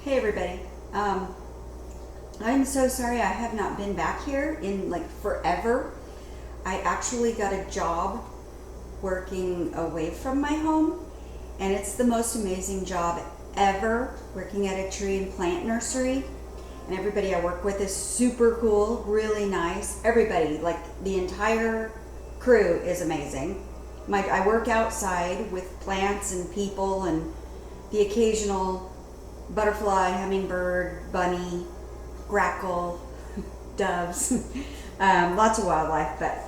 Hey everybody. I'm so sorry I have not been back here in like forever. I actually got a job working away from my home, and it's the most amazing job ever, working at a tree and plant nursery. And everybody I work with is super cool, really nice. Everybody, like the entire crew is amazing. I work outside with plants and people and the occasional butterfly, hummingbird, bunny, grackle, doves, lots of wildlife. But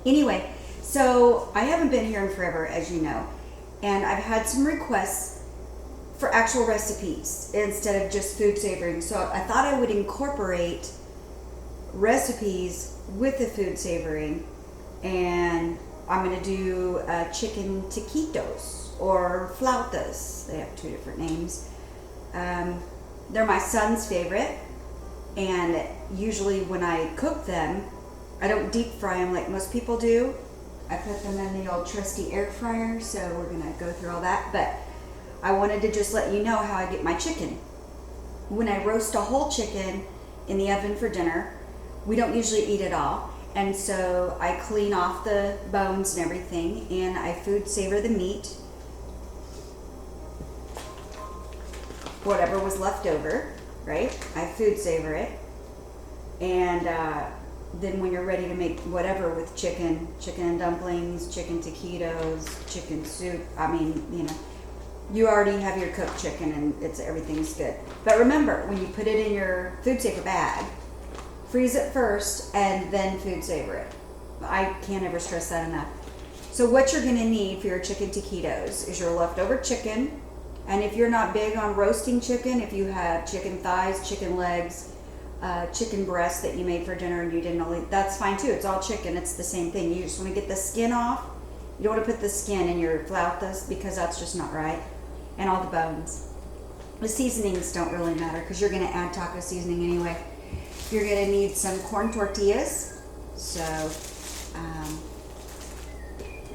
anyway, so I haven't been here in forever, as you know, and I've had some requests for actual recipes instead of just food savoring. So I thought I would incorporate recipes with the food savoring, and I'm going to do chicken taquitos or flautas. They have two different names. They're my son's favorite, and usually when I cook them, I don't deep fry them like most people do. I put them in the old trusty air fryer, so we're going to go through all that. But I wanted to just let you know how I get my chicken. When I roast a whole chicken in the oven for dinner, we don't usually eat it all. And so I clean off the bones and everything, and I food savor the meat, whatever was left over, right? I food savor it. And then when you're ready to make whatever with chicken and dumplings, chicken taquitos, chicken soup, you already have your cooked chicken and everything's good. But remember, when you put it in your food saver bag, freeze it first and then food savor it. I can't ever stress that enough. So what you're gonna need for your chicken taquitos is your leftover chicken. And if you're not big on roasting chicken, if you have chicken thighs, chicken legs, chicken breasts that you made for dinner and you didn't only, that's fine too. It's all chicken. It's the same thing. You just want to get the skin off. You don't want to put the skin in your flautas because that's just not right. And all the bones. The seasonings don't really matter because you're going to add taco seasoning anyway. You're going to need some corn tortillas. So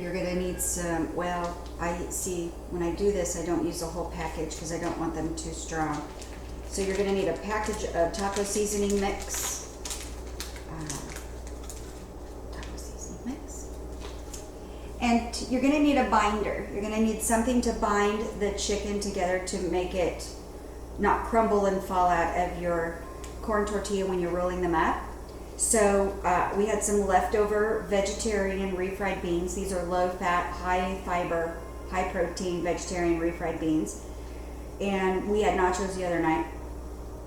you're going to need some, when I do this, I don't use the whole package because I don't want them too strong. So you're going to need a package of taco seasoning mix. And you're going to need a binder. You're going to need something to bind the chicken together to make it not crumble and fall out of your corn tortilla when you're rolling them up. So we had some leftover vegetarian refried beans. These are low-fat, high-fiber, high-protein vegetarian refried beans. And we had nachos the other night.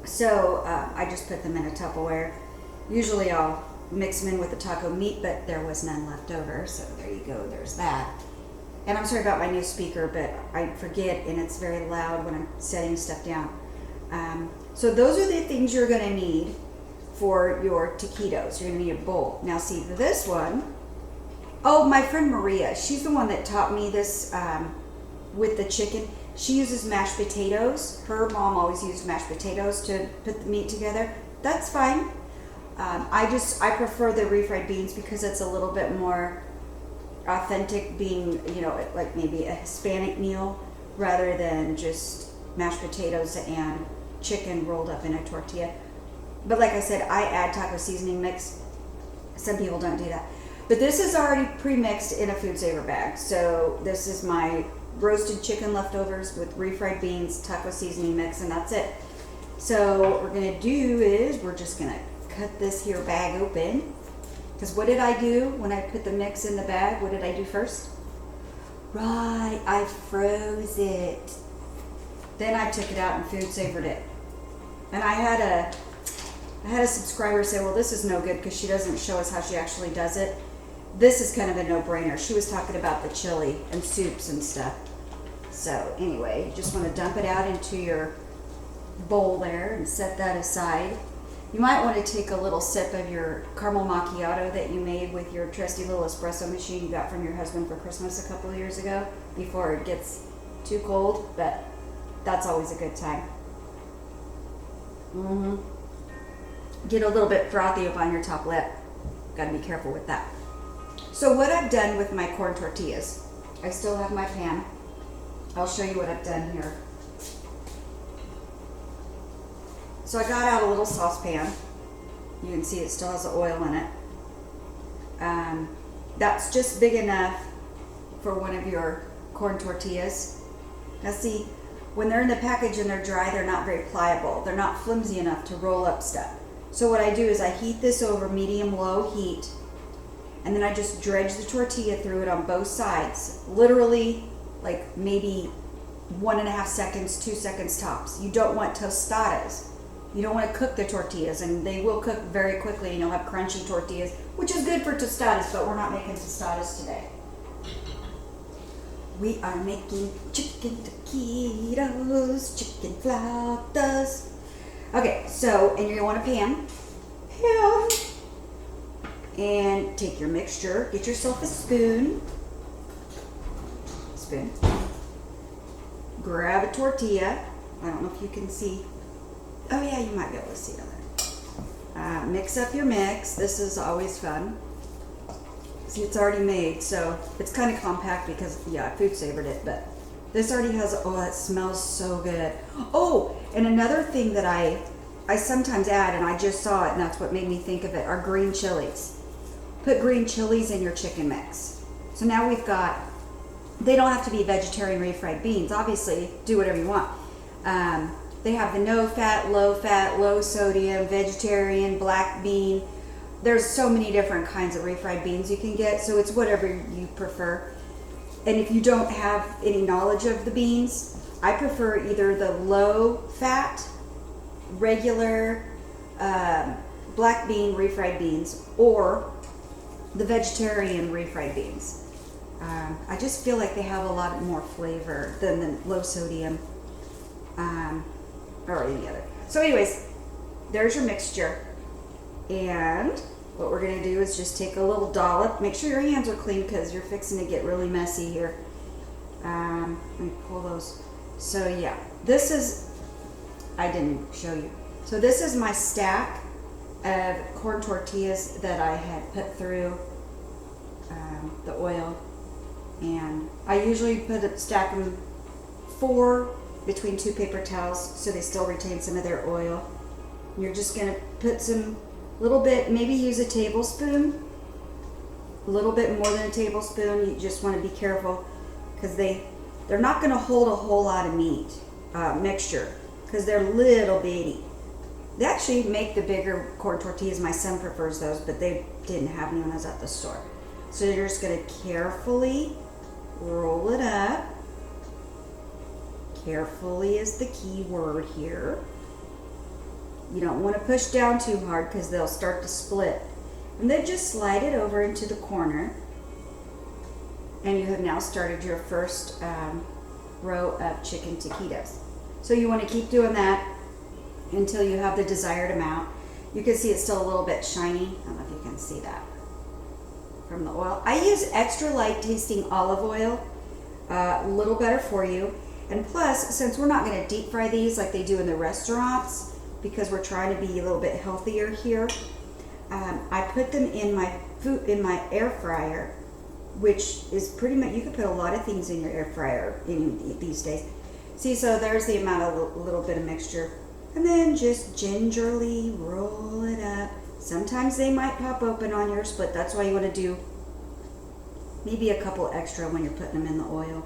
So I just put them in a Tupperware. Usually I'll mix them in with the taco meat, but there was none left over. So there you go, there's that. And I'm sorry about my new speaker, but I forget and it's very loud when I'm setting stuff down. So those are the things you're gonna need for your taquitos. You're gonna need a bowl. Now see this one. Oh, my friend Maria, she's the one that taught me this with the chicken. She uses mashed potatoes. Her mom always used mashed potatoes to put the meat together. That's fine. I prefer the refried beans because it's a little bit more authentic, being, like maybe a Hispanic meal rather than just mashed potatoes and chicken rolled up in a tortilla. But like I said, I add taco seasoning mix. Some people don't do that. But this is already pre-mixed in a food saver bag. So this is my roasted chicken leftovers with refried beans, taco seasoning mix, and that's it. So what we're gonna do is we're just gonna cut this here bag open. Because what did I do when I put the mix in the bag? What did I do first? Right, I froze it. Then I took it out and food savored it. And I had a subscriber say, well, this is no good because she doesn't show us how she actually does it. This is kind of a no-brainer. She was talking about the chili and soups and stuff. So anyway, you just want to dump it out into your bowl there and set that aside. You might want to take a little sip of your caramel macchiato that you made with your trusty little espresso machine you got from your husband for Christmas a couple of years ago before it gets too cold, but that's always a good time. Get a little bit frothy up on your top lip. Got to be careful with that. So what I've done with my corn tortillas, I still have my pan. I'll show you what I've done here. So I got out a little saucepan. You can see it still has the oil in it. That's just big enough for one of your corn tortillas. Now see, when they're in the package and they're dry, they're not very pliable. They're not flimsy enough to roll up stuff. So what I do is I heat this over medium-low heat, and then I just dredge the tortilla through it on both sides. Literally, like maybe 1.5 seconds, 2 seconds tops. You don't want tostadas. You don't want to cook the tortillas, and they will cook very quickly, and you'll have crunchy tortillas, which is good for tostadas, but we're not making tostadas today. We are making chicken taquitos, chicken flautas. Okay, so, and you're gonna want a pan. And take your mixture, get yourself a spoon. Grab a tortilla. I don't know if you can see. Oh yeah, you might be able to see it on there. Mix up your mix. This is always fun. See, it's already made, so it's kind of compact because, yeah, I FoodSavered it, but this already has, oh, that smells so good. Oh, and another thing that I sometimes add, and I just saw it, and that's what made me think of it, are green chilies. Put green chilies in your chicken mix. So now we've got, they don't have to be vegetarian refried beans. Obviously, do whatever you want. They have the no fat, low sodium, vegetarian, black bean. There's so many different kinds of refried beans you can get, so it's whatever you prefer. And if you don't have any knowledge of the beans, I prefer either the low fat, regular black bean refried beans, or the vegetarian refried beans. I just feel like they have a lot more flavor than the low sodium or any other. So anyways, there's your mixture. And what we're going to do is just take a little dollop. Make sure your hands are clean because you're fixing to get really messy here. Let me pull those. So yeah, this is, I didn't show you. So this is my stack of corn tortillas that I had put through the oil. And I usually stack them 4 between 2 paper towels so they still retain some of their oil. And you're just going to put some little bit, maybe use a tablespoon, a little bit more than a tablespoon. You just want to be careful because they're not going to hold a whole lot of meat mixture because they're little bitty. They actually make the bigger corn tortillas. My son prefers those, but they didn't have any when I was at the store. So you're just going to carefully roll it up. Carefully is the key word here. You don't want to push down too hard because they'll start to split. And then just slide it over into the corner. And you have now started your first row of chicken taquitos. So you want to keep doing that until you have the desired amount. You can see it's still a little bit shiny. I don't know if you can see that from the oil. I use extra light tasting olive oil, a little better for you. And plus, since we're not going to deep fry these like they do in the restaurants, because we're trying to be a little bit healthier here, I put them in my air fryer, which is pretty much, you can put a lot of things in your air fryer these days. See, so there's the amount of little bit of mixture. And then just gingerly roll it up. Sometimes they might pop open on yours, but that's why you want to do maybe a couple extra when you're putting them in the oil.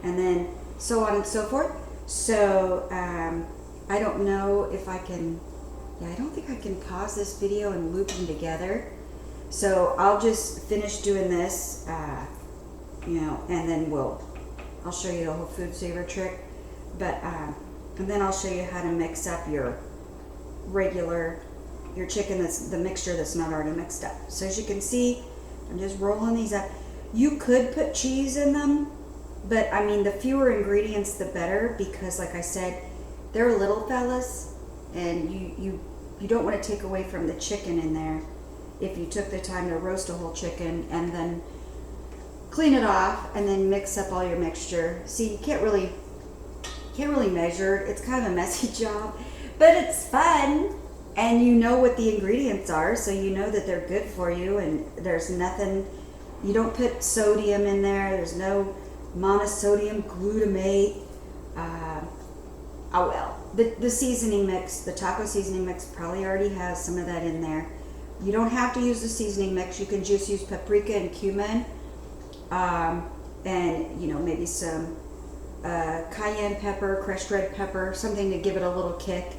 And then so on and so forth. So I don't know if I can, I don't think I can pause this video and loop them together. So I'll just finish doing this, and then I'll show you the whole FoodSaver trick. But and then I'll show you how to mix up your chicken, that's the mixture that's not already mixed up. So as you can see, I'm just rolling these up. You could put cheese in them, but I mean, the fewer ingredients the better, because like I said, they're little fellas, and you don't want to take away from the chicken in there if you took the time to roast a whole chicken and then clean it off and then mix up all your mixture. See, you can't really measure. It's kind of a messy job, but it's fun, and you know what the ingredients are, so you know that they're good for you, and there's nothing, you don't put sodium in there, there's no monosodium glutamate. the seasoning mix, the taco seasoning mix probably already has some of that in there. You don't have to use the seasoning mix. You can just use paprika and cumin, and you know, maybe some cayenne pepper, crushed red pepper, something to give it a little kick.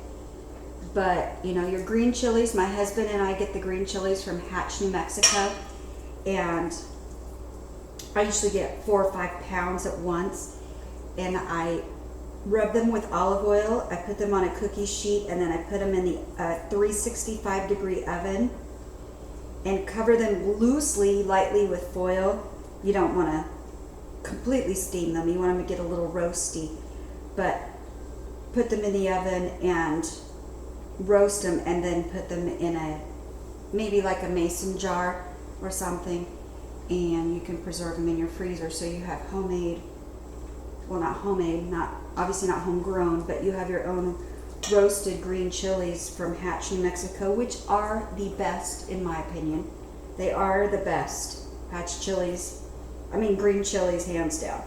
But you know, your green chilies, my husband and I get the green chilies from Hatch, New Mexico, and I usually get 4 or 5 pounds at once, and I rub them with olive oil. I put them on a cookie sheet, and then I put them in the 365 degree oven and cover them loosely, lightly with foil. You don't want to completely steam them. You want them to get a little roasty, but put them in the oven and roast them, and then put them in a, maybe like a mason jar or something, and you can preserve them in your freezer, so you have homemade, well, not homemade, not obviously not homegrown, but you have your own roasted green chilies from Hatch, New Mexico, which are the best in my opinion. They are the best. Hatch chilies, I mean green chilies, hands down.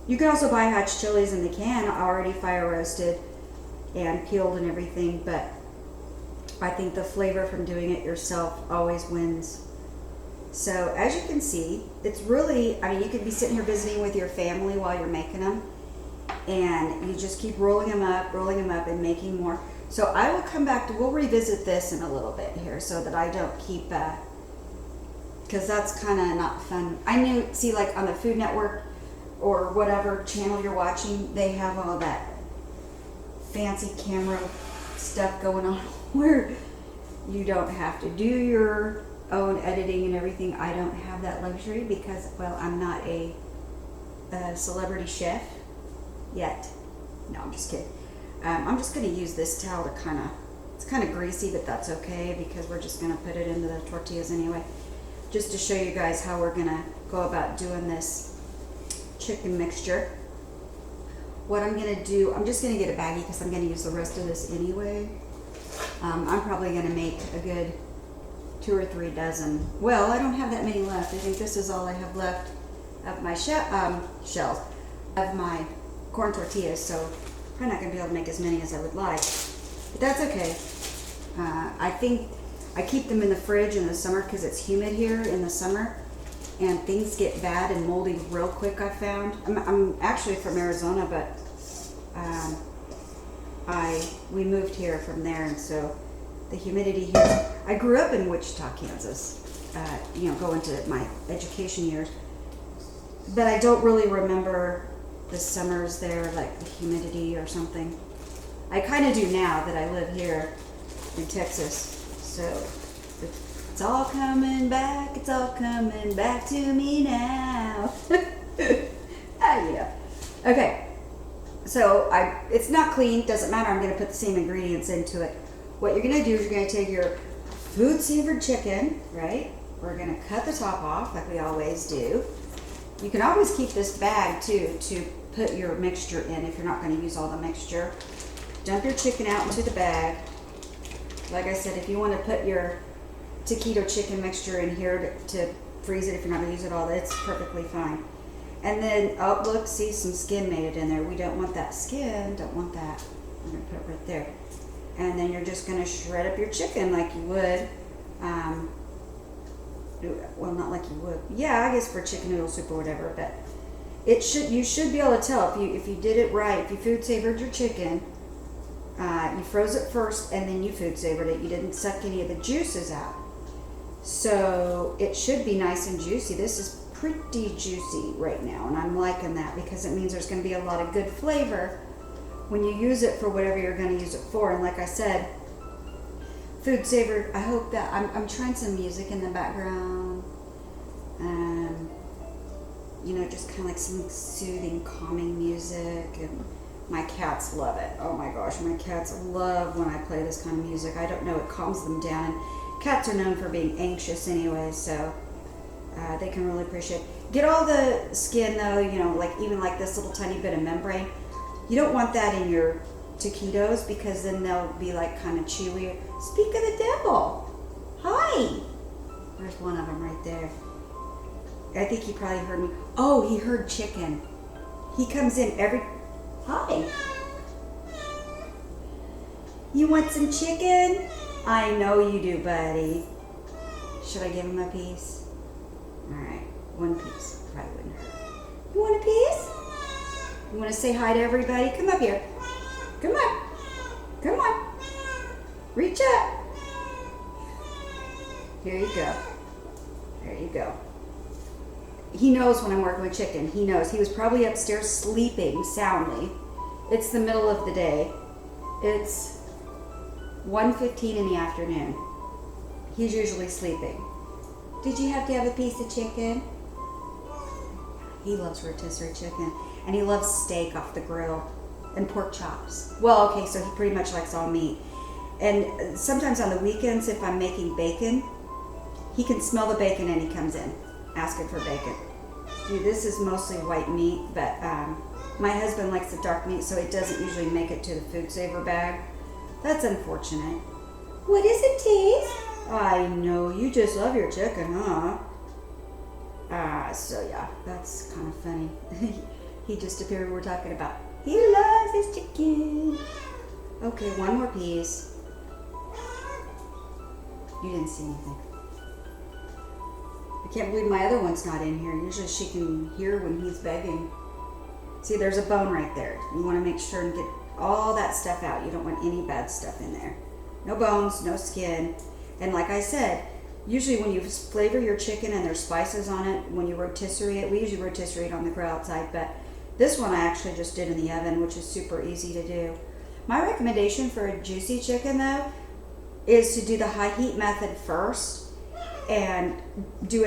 You can also buy Hatch chilies in the can, already fire roasted and peeled and everything, but I think the flavor from doing it yourself always wins. So as you can see, it's really, I mean, you could be sitting here visiting with your family while you're making them, and you just keep rolling them up and making more. So I will come back to, we'll revisit this in a little bit here so that I don't keep, because that's kind of not fun. I knew, see, like on the Food Network or whatever channel you're watching, they have all that fancy camera stuff going on where you don't have to do your own editing and everything. I don't have that luxury because, well, I'm not a celebrity chef yet. No, I'm just kidding. I'm just going to use this towel to kind of, it's kind of greasy, but that's okay because we're just going to put it into the tortillas anyway, just to show you guys how we're going to go about doing this chicken mixture. What I'm going to do, I'm just going to get a baggie because I'm going to use the rest of this anyway. I'm probably going to make a good 2 or 3 dozen. Well, I don't have that many left. I think this is all I have left of my shells of my corn tortillas, so I'm probably not going to be able to make as many as I would like, but that's okay. I think I keep them in the fridge in the summer because it's humid here in the summer and things get bad and moldy real quick. I found, I'm actually from Arizona, but we moved here from there, and so the humidity here. I grew up in Wichita, Kansas, you know, going to my education years, but I don't really remember the summers there, like the humidity or something. I kind of do now that I live here in Texas, so it's all coming back, it's all coming back to me now. Yeah. Okay, so it's not clean, doesn't matter, I'm going to put the same ingredients into it. What you're going to do is you're going to take your FoodSaver chicken, right? We're going to cut the top off like we always do. You can always keep this bag too to put your mixture in if you're not going to use all the mixture. Dump your chicken out into the bag. Like I said, if you want to put your taquito chicken mixture in here to freeze it, if you're not going to use it all, that's perfectly fine. And then, oh look, see, some skin made it in there. We don't want that skin, don't want that. I'm going to put it right there. And then you're just going to shred up your chicken like you would. Well, not like you would. Yeah, I guess for chicken noodle soup or whatever, but you should be able to tell if you did it right. If you FoodSavered your chicken, you froze it first and then you FoodSavered it. You didn't suck any of the juices out. So it should be nice and juicy. This is pretty juicy right now, and I'm liking that because it means there's going to be a lot of good flavor when you use it for whatever you're going to use it for. And like I said, FoodSaver, I hope that I'm trying some music in the background, you know, just kind of like some soothing, calming music, and my cats love it. Oh my gosh, my cats love when I play this kind of music. I don't know, it calms them down, and cats are known for being anxious anyway, so they can really appreciate it. Get all the skin though, you know, like even like this little tiny bit of membrane. You don't want that in your taquitos because then they'll be like kind of chewy. Speak of the devil. Hi. There's one of them right there. I think he probably heard me. Oh, he heard chicken. He comes in every... Hi. You want some chicken? I know you do, buddy. Should I give him a piece? All right, one piece. Probably wouldn't hurt. You want a piece? You want to say hi to everybody? Come up here. Come on. Come on. Reach up. Here you go. There you go. He knows when I'm working with chicken. He knows. He was probably upstairs sleeping soundly. It's the middle of the day. It's 1:15 in the afternoon. He's usually sleeping. Did you have to have a piece of chicken? He loves rotisserie chicken. And he loves steak off the grill. And pork chops. Well, okay, so he pretty much likes all meat. And sometimes on the weekends, if I'm making bacon, he can smell the bacon and he comes in asking for bacon. See, this is mostly white meat, but my husband likes the dark meat, so it doesn't usually make it to the FoodSaver bag. That's unfortunate. What is it, Tease? I know, you just love your chicken, huh? So yeah, that's kind of funny. He just appeared, we're talking about, he loves his chicken. Okay, one more piece. You didn't see anything. I can't believe my other one's not in here. Usually she can hear when he's begging. See, there's a bone right there. You want to make sure and get all that stuff out. You don't want any bad stuff in there. No bones, no skin. And like I said, usually when you flavor your chicken and there's spices on it, when you rotisserie it, we usually rotisserie it on the grill outside, but this one I actually just did in the oven, which is super easy to do. My recommendation for a juicy chicken though is to do the high heat method first and do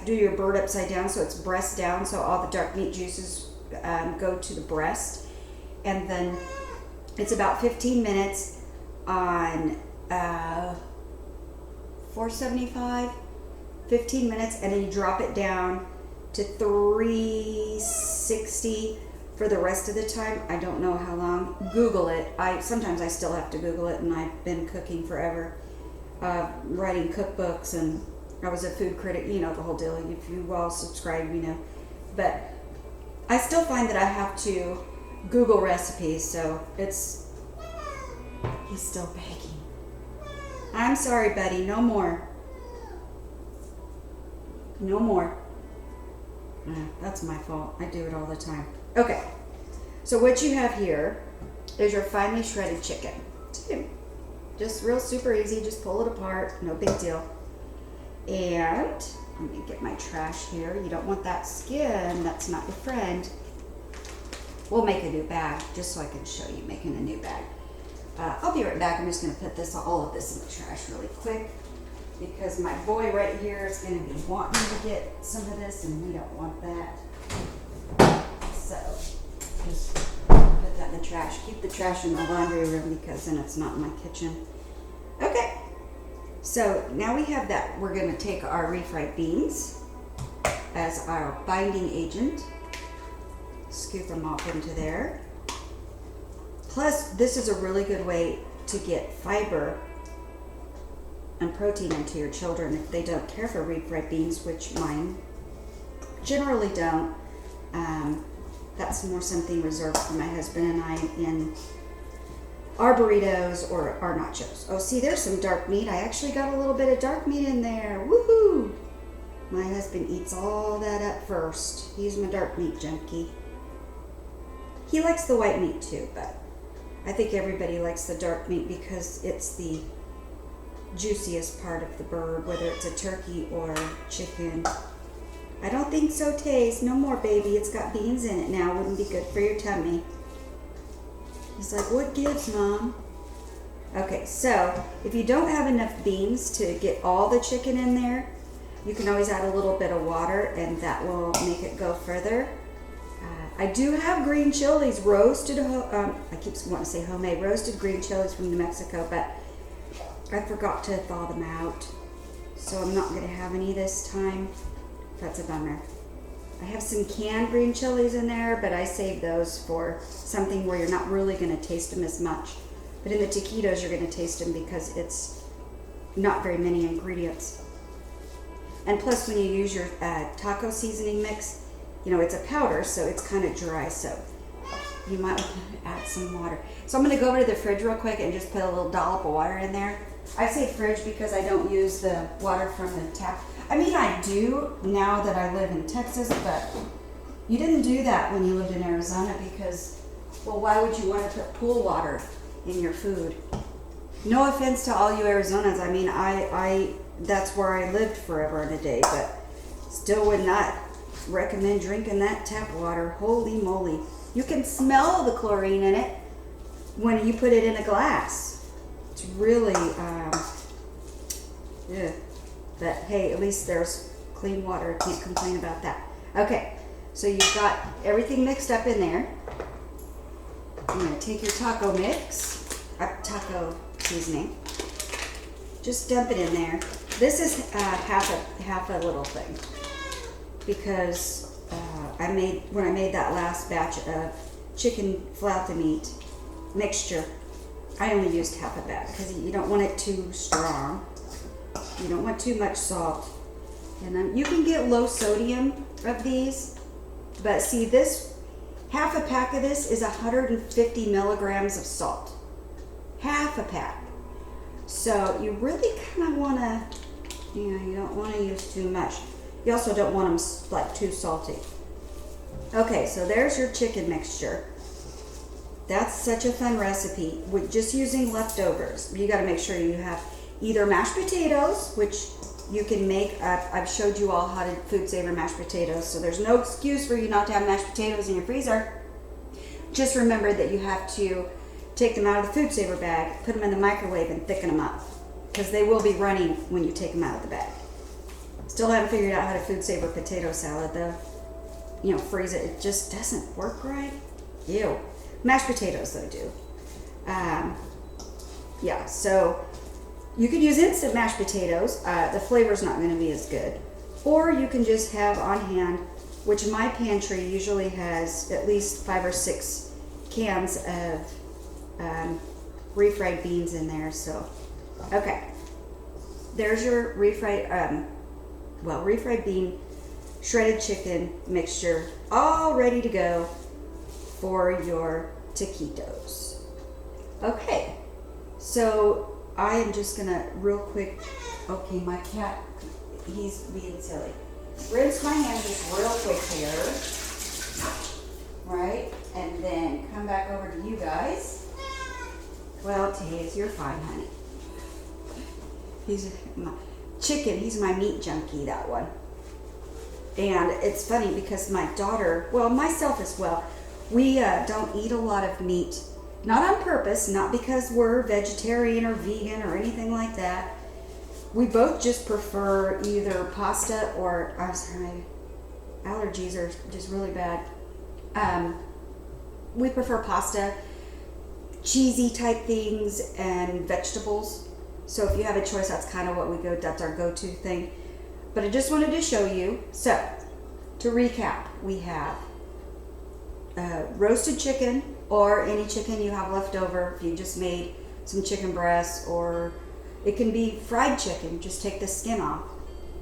your bird upside down so it's breast down, so all the dark meat juices go to the breast. And then it's about 15 minutes on 475, 15 minutes, and then you drop it down to 360 for the rest of the time. I don't know how long. Google it. Sometimes I still have to Google it, and I've been cooking forever, writing cookbooks, and I was a food critic, you know, the whole deal. If you all subscribe, you know. But I still find that I have to Google recipes, so he's still begging. I'm sorry, buddy, no more. No more. That's my fault. I do it all the time. Okay, so what you have here is your finely shredded chicken. Just real super easy, just pull it apart, no big deal. And let me get my trash here. You don't want that skin, that's not your friend. We'll make a new bag, just so I can show you making a new bag. I'll be right back. I'm just gonna put all of this in the trash really quick, because my boy right here is gonna be wanting to get some of this, and we don't want that. So just put that in the trash. Keep the trash in the laundry room, because then it's not in my kitchen. Okay, so now we have that. We're gonna take our refried beans as our binding agent. Scoop them off into there. Plus, this is a really good way to get fiber and protein into your children if they don't care for refried beans, which mine generally don't. That's more something reserved for my husband and I in our burritos or our nachos. Oh, see, there's some dark meat. I actually got a little bit of dark meat in there. Woohoo! My husband eats all that up first. He's my dark meat junkie. He likes the white meat too, but I think everybody likes the dark meat because it's the juiciest part of the bird, whether it's a turkey or chicken. I don't think so, Taze. No more, baby. It's got beans in it now. Wouldn't be good for your tummy. He's like, what gives, Mom? Okay, so if you don't have enough beans to get all the chicken in there, you can always add a little bit of water, and that will make it go further. I do have green chilies, roasted, I keep wanting to say homemade, roasted green chilies from New Mexico, but I forgot to thaw them out, so I'm not going to have any this time. That's a bummer. I have some canned green chilies in there, but I saved those for something where you're not really going to taste them as much. But in the taquitos, you're going to taste them because it's not very many ingredients. And plus, when you use your taco seasoning mix, you know, it's a powder, so it's kind of dry. So you might want to add some water. So I'm going to go over to the fridge real quick and just put a little dollop of water in there. I say fridge because I don't use the water from the tap. I mean, I do now that I live in Texas, but you didn't do that when you lived in Arizona because, well, why would you want to put pool water in your food? No offense to all you Arizonans. I mean, I that's where I lived forever and a day, but still would not recommend drinking that tap water. Holy moly. You can smell the chlorine in it when you put it in a glass. It's really, yeah. But hey, at least there's clean water. Can't complain about that. Okay, so you've got everything mixed up in there. I'm gonna take your taco mix, taco seasoning. Just dump it in there. This is half a little thing because when I made that last batch of chicken flauta meat mixture, I only used half a bag because you don't want it too strong. You don't want too much salt. And you can get low sodium of these, but see, this half a pack of this is 150 milligrams of salt. Half a pack. So you really kind of want to, you don't want to use too much. You also don't want them like too salty. Okay, so there's your chicken mixture. That's such a fun recipe with just using leftovers. You got to make sure you have either mashed potatoes, which you can make. I've showed you all how to FoodSaver mashed potatoes, so there's no excuse for you not to have mashed potatoes in your freezer. Just remember that you have to take them out of the FoodSaver bag, put them in the microwave, and thicken them up because they will be running when you take them out of the bag. Still haven't figured out how to FoodSaver potato salad though. You know, freeze it. It just doesn't work right. Ew. Mashed potatoes though do. Yeah, so you could use instant mashed potatoes. The flavor's not going to be as good. Or you can just have on hand, which my pantry usually has at least 5 or 6 cans of refried beans in there. So, okay. There's your refried bean, shredded chicken mixture, all ready to go for your taquitos. Okay, so I am just gonna real quick, okay, my cat, he's being silly. Rinse my hands just real quick here, right? And then come back over to you guys. Well, Taze, you're fine, honey. He's my chicken, he's my meat junkie, that one. And it's funny because my daughter, well, myself as well, we don't eat a lot of meat. Not on purpose, not because we're vegetarian or vegan or anything like that. We both just prefer either pasta or, I'm sorry, allergies are just really bad. We prefer pasta, cheesy type things, and vegetables. So if you have a choice, that's kind of what that's our go-to thing. But I just wanted to show you. So, to recap, we have roasted chicken or any chicken you have left over. If you just made some chicken breasts, or it can be fried chicken, just take the skin off.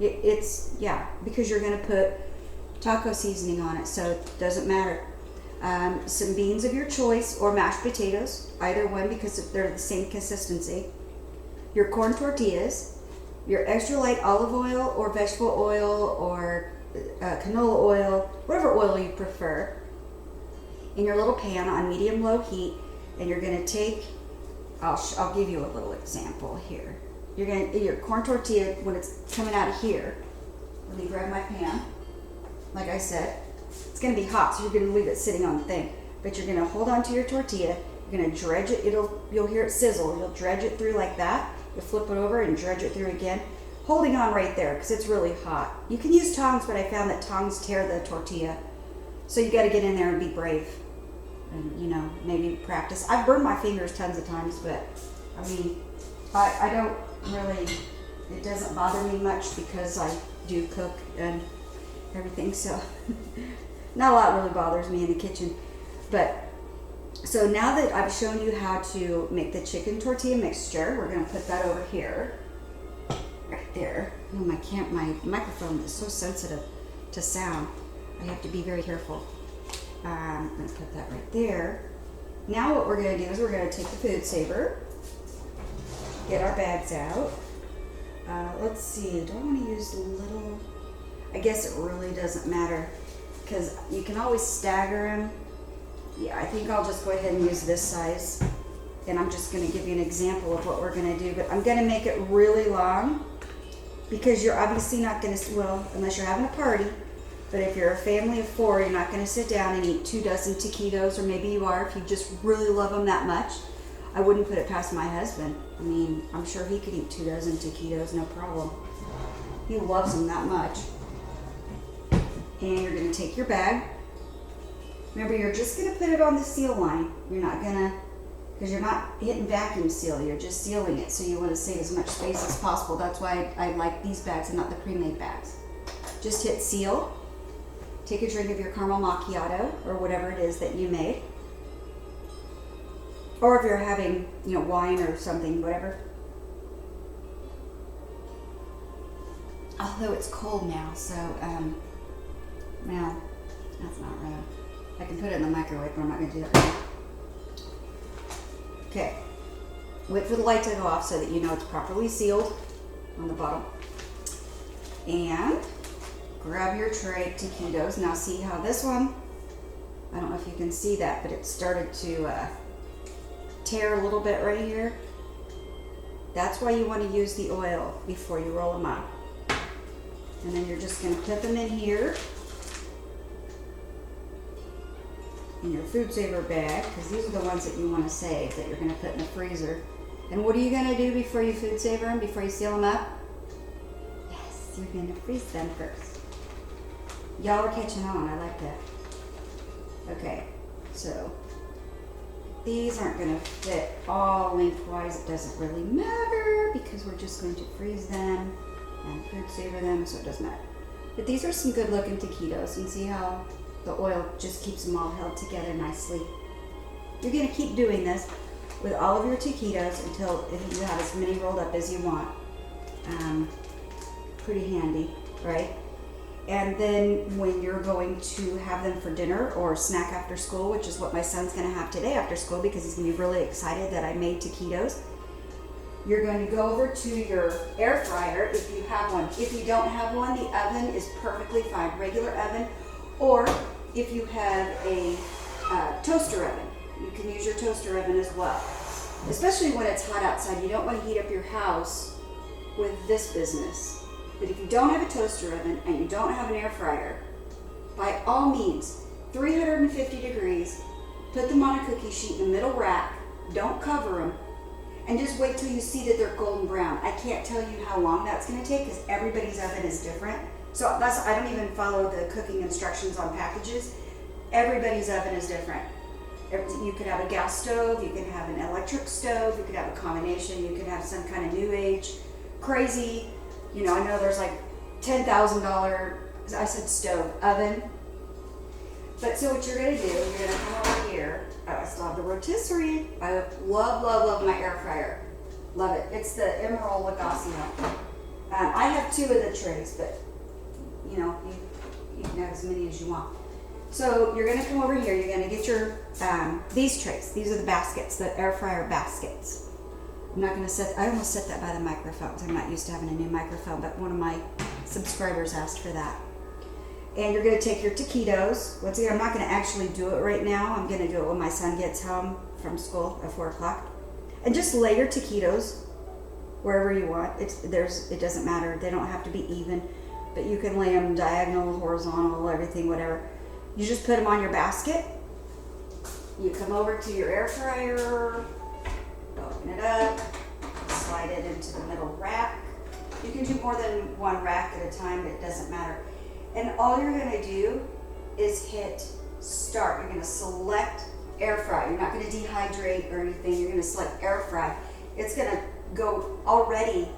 It's because you're going to put taco seasoning on it, so it doesn't matter. Some beans of your choice or mashed potatoes, either one, because they're the same consistency. Your corn tortillas, your extra light olive oil or vegetable oil or canola oil, whatever oil you prefer, in your little pan on medium-low heat. And you're going to take, I'll give you a little example here. You're going to, your corn tortilla, when it's coming out of here, let me grab my pan. Like I said, it's going to be hot, so you're going to leave it sitting on the thing. But you're going to hold on to your tortilla. You're going to dredge it. You'll hear it sizzle. You'll dredge it through like that. You'll flip it over and dredge it through again, holding on right there because it's really hot. You can use tongs, but I found that tongs tear the tortilla. So you got to get in there and be brave. And, maybe practice. I've burned my fingers tons of times, but I mean, I don't really, it doesn't bother me much because I do cook and everything. So not a lot really bothers me in the kitchen. But so now that I've shown you how to make the chicken tortilla mixture, we're going to put that over here, right there. Oh, my microphone is so sensitive to sound. I have to be very careful. I'm going to put that right there. Now what we're going to do is we're going to take the FoodSaver, get our bags out. Let's see, do I want to use a little? I guess it really doesn't matter because you can always stagger them. Yeah, I think I'll just go ahead and use this size. And I'm just going to give you an example of what we're going to do. But I'm going to make it really long because you're obviously not going to, well, unless you're having a party. But if you're a family of 4, you're not going to sit down and eat 2 dozen taquitos, or maybe you are if you just really love them that much. I wouldn't put it past my husband. I mean, I'm sure he could eat 2 dozen taquitos, no problem. He loves them that much. And you're going to take your bag. Remember, you're just going to put it on the seal line. You're not going to, because you're not hitting vacuum seal, you're just sealing it. So you want to save as much space as possible. That's why I like these bags and not the pre-made bags. Just hit seal. Take a drink of your caramel macchiato or whatever it is that you made. Or if you're having, wine or something, whatever. Although it's cold now, so, well, that's not right. I can put it in the microwave, but I'm not going to do that right now. Okay. Wait for the light to go off so that you know it's properly sealed on the bottom. And grab your tray taquitos. Now see how this one, I don't know if you can see that, but it started to tear a little bit right here. That's why you want to use the oil before you roll them out. And then you're just going to put them in here in your FoodSaver bag, because these are the ones that you want to save that you're going to put in the freezer. And what are you going to do before you FoodSaver them, before you seal them up? Yes, you're going to freeze them first. Y'all are catching on. I like that. Okay, so these aren't going to fit all lengthwise. It doesn't really matter because we're just going to freeze them and FoodSaver them, so it doesn't matter. But these are some good looking taquitos. You see how the oil just keeps them all held together nicely. You're going to keep doing this with all of your taquitos until you have as many rolled up as you want. Pretty handy, right? And then when you're going to have them for dinner or snack after school, which is what my son's going to have today after school because he's going to be really excited that I made taquitos, you're going to go over to your air fryer if you have one. If you don't have one, the oven is perfectly fine. Regular oven, or if you have a toaster oven, you can use your toaster oven as well. Especially when it's hot outside, you don't want to heat up your house with this business. But if you don't have a toaster oven and you don't have an air fryer, by all means, 350 degrees, put them on a cookie sheet in the middle rack, don't cover them, and just wait till you see that they're golden brown. I can't tell you how long that's going to take because everybody's oven is different. So I don't even follow the cooking instructions on packages. Everybody's oven is different. You could have a gas stove, you could have an electric stove, you could have a combination, you could have some kind of new age, crazy, I know there's like $10,000, I said stove, oven. But so what you're going to do, you're going to come over here. Oh, I still have the rotisserie. I love my air fryer. Love it. It's the Emerald Lagasse. I have 2 of the trays, but you can have as many as you want. So you're going to come over here. You're going to get your these trays. These are the baskets, the air fryer baskets. I'm not going to set. I almost set that by the microphones. I'm not used to having a new microphone, but one of my subscribers asked for that. And you're going to take your taquitos. Once again, I'm not going to actually do it right now. I'm going to do it when my son gets home from school at 4 o'clock. And just lay your taquitos wherever you want. It doesn't matter. They don't have to be even, but you can lay them diagonal, horizontal, everything, whatever. You just put them on your basket. You come over to your air fryer, open it up, slide it into the middle rack. You can do more than one rack at a time, but it doesn't matter. And all you're going to do is hit start. You're going to select air fry. You're not going to dehydrate or anything. You're going to select air fry. It's going to go already,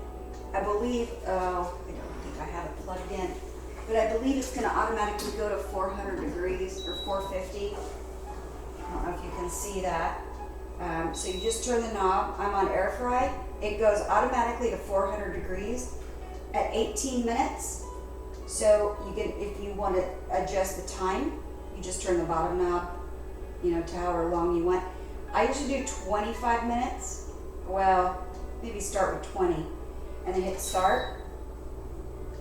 I believe, I don't think I have it plugged in, but I believe it's going to automatically go to 400 degrees or 450. I don't know if you can see that. So you just turn the knob. I'm on air fry. It goes automatically to 400 degrees at 18 minutes. So you can, if you want to adjust the time, You just turn the bottom knob, you know, to however long you want. I usually do 25 minutes. Well, maybe start with 20 and then hit start,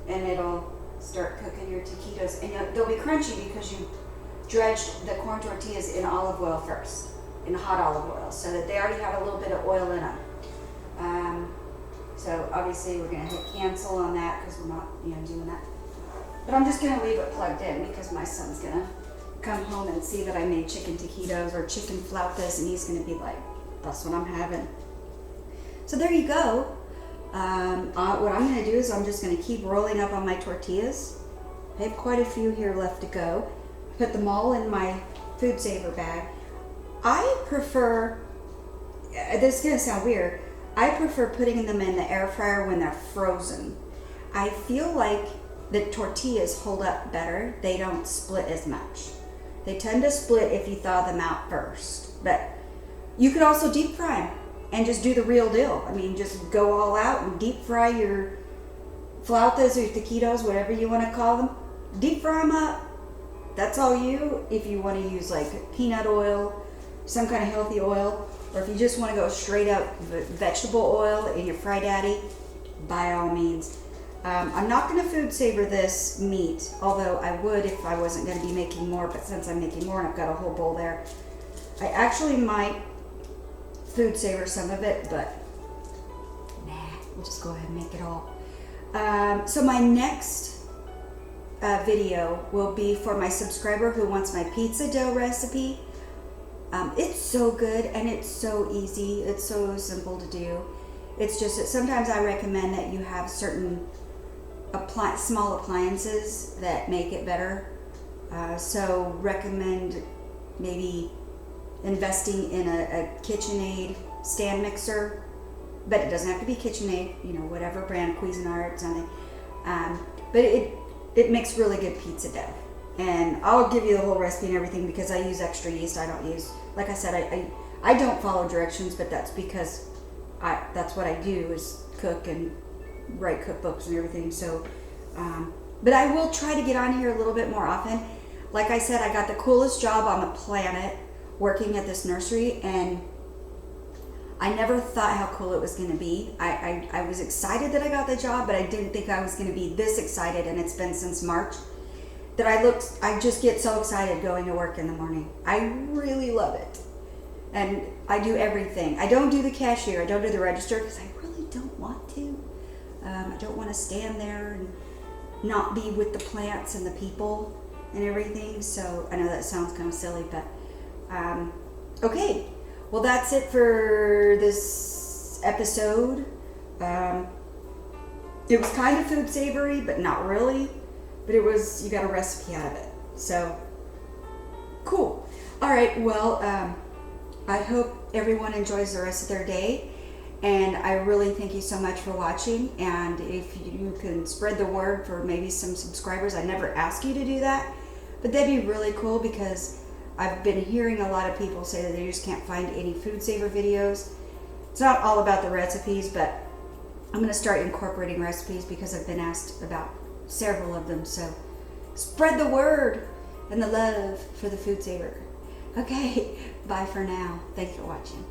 and it'll start cooking your taquitos. And they'll be crunchy because you dredged the corn tortillas in olive oil first, in hot olive oil, so that they already have a little bit of oil in them. So obviously we're gonna hit cancel on that because we're not, you know, doing that. But I'm just gonna leave it plugged in because my son's gonna come home and see that I made chicken taquitos or chicken flautas, and he's gonna be like, that's what I'm having. So there you go. What I'm gonna do is I'm just gonna keep rolling up on my tortillas. I have quite a few here left to go. Put them all in my FoodSaver bag. I prefer, this is gonna sound weird, I prefer putting them in the air fryer when they're frozen. I feel like the tortillas hold up better. They don't split as much. They tend to split if you thaw them out first. But you could also deep fry them and just do the real deal. I mean, just go all out and deep fry your flautas or taquitos, whatever you want to call them. Deep fry them up. That's all you. If you want to use like peanut oil, some kind of healthy oil, or if you just want to go straight up vegetable oil in your Fry Daddy, by all means. I'm not going to FoodSaver this meat, although I would if I wasn't going to be making more, but since I'm making more and I've got a whole bowl there, I actually might FoodSaver some of it, but nah, we'll just go ahead and make it all. So my next video will be for my subscriber who wants my pizza dough recipe. It's so good and it's so easy. It's so simple to do. It's just that sometimes I recommend that you have certain small appliances that make it better. So recommend maybe investing in a KitchenAid stand mixer, but it doesn't have to be KitchenAid, you know, whatever brand, Cuisinart, something. But it makes really good pizza dough. And I'll give you the whole recipe and everything because I use extra yeast. I don't use, like I said, I don't follow directions, but that's because that's what I do is cook and write cookbooks and everything. So, but I will try to get on here a little bit more often. Like I said, I got the coolest job on the planet working at this nursery, and I never thought how cool it was going to be. I was excited that I got the job, but I didn't think I was going to be this excited, and it's been since March that I just get so excited going to work in the morning. I really love it. And I do everything. I don't do the cashier. I don't do the register because I really don't want to. I don't want to stand there and not be with the plants and the people and everything. So I know that sounds kind of silly, but okay. Well, that's it for this episode. It was kind of food savory, but not really. But it was, you got a recipe out of it. So, cool. All right, well, I hope everyone enjoys the rest of their day. And I really thank you so much for watching. And if you can spread the word for maybe some subscribers, I never ask you to do that. But that'd be really cool because I've been hearing a lot of people say that they just can't find any FoodSaver videos. It's not all about the recipes, but I'm going to start incorporating recipes because I've been asked about several of them. So spread the word and the love for the FoodSaver. Okay, bye for now. Thanks for watching.